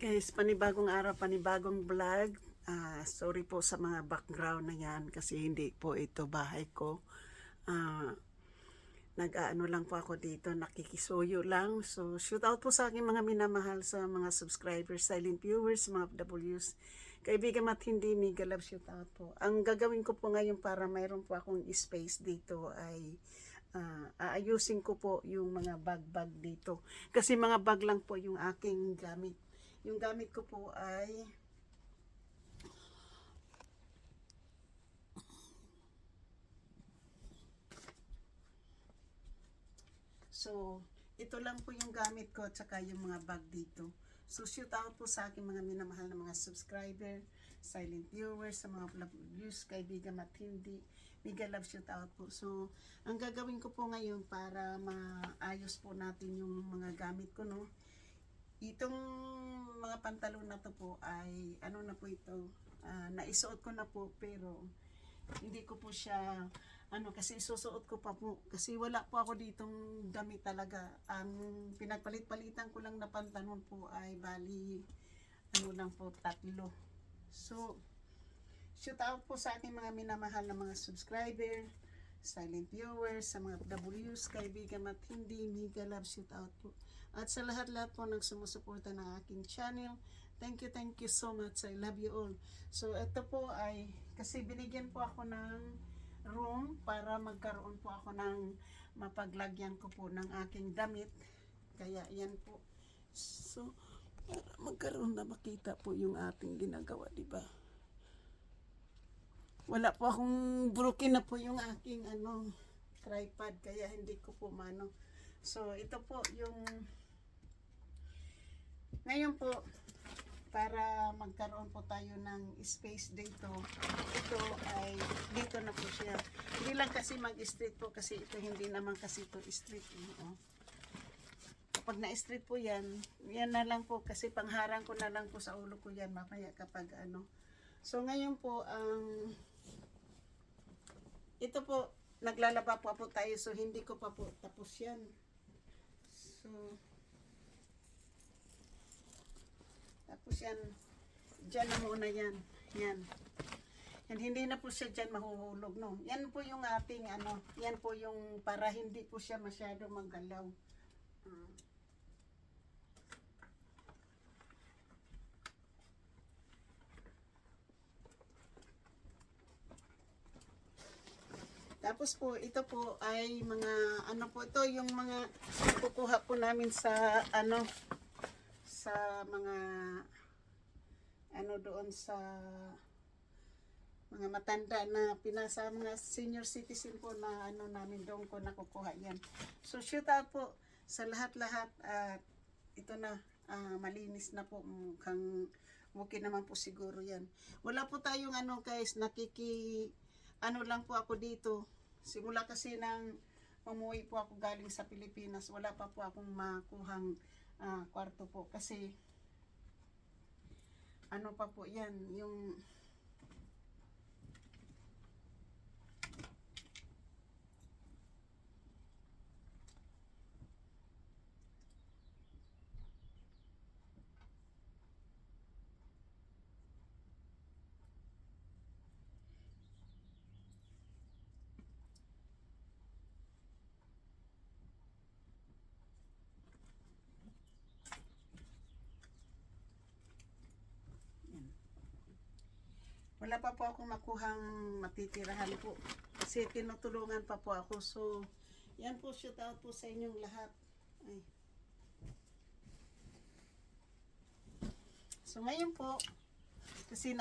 Guys, panibagong araw, panibagong vlog. Sorry po sa mga background na yan kasi hindi po ito bahay ko. Nag-aano lang po ako dito, nakikisuyo lang. So, shout out po sa aking mga minamahal sa mga subscribers, silent viewers, mga Ws. Kaibigan at hindi, mega love shout out po. Ang gagawin ko po ngayon para mayroon po akong space dito ay aayusin ko po yung mga bag dito. Kasi mga bag lang po yung aking gamit. Yung gamit ko po ay ito lang po yung gamit ko at saka yung mga bag dito. So, shoot out po sa aking mga minamahal na mga subscriber, silent viewers, sa mga views, kaibigan at hindi. Mega love shout out po. So, ang gagawin ko po ngayon para maayos po natin yung mga gamit ko, no? Itong mga pantalon na to po ay ano na po ito, naisuot ko na po pero hindi ko po siya kasi susuot ko pa po kasi wala po ako ditong damit talaga. Ang pinagpalit-palitan ko lang na pantalon po ay bali lang po 3. So shout out po sa aking mga minamahal na mga subscriber, silent viewers, sa mga Ws, kaibigan at hindi, mega love shout out po. At sa lahat-lahat po ng sumusuporta ng aking channel, thank you so much. I love you all. So ito po ay kasi binigyan po ako ng room para magkaroon po ako ng mapaglagyan ko po ng aking damit. Kaya yan po. So para magkaroon na makita po yung ating ginagawa, di ba? Wala po akong broken na po yung aking tripod kaya hindi ko po mano. So ito po yung ngayon po para magkaroon po tayo ng space dito. Ito ay dito na po siya. Hindi lang kasi mag-street po kasi ito hindi naman kasi ito street. Kapag na-street po yan na lang po kasi pangharang ko na lang po sa ulo ko yan mamaya kapag So ngayon po ito po naglalaba po tayo so hindi ko pa po tapos yan. So tapos yan dyan na muna yan. Yan. And hindi na po siya dyan mahuhulog, no? Yan po yung ating yan po yung para hindi po siya masyado maggalaw. Tapos po, ito po ay mga, po ito, yung mga kukuha po namin sa, sa mga, doon sa mga matanda na pinasa, mga senior citizen po na, namin doon ko nakukuha yan. So, shout out po sa lahat-lahat at ito na, malinis na po, mukhang okay naman po siguro yan. Wala po tayong guys, lang po ako dito. Simula kasi nang umuwi po ako galing sa Pilipinas, wala pa po akong makuhang kwarto po. Kasi, pa po yan, yung wala pa po akong makuhang matitirahan po kasi tinutulungan pa po ako. So yan po, shout out po sa inyong lahat. So ngayon po kasi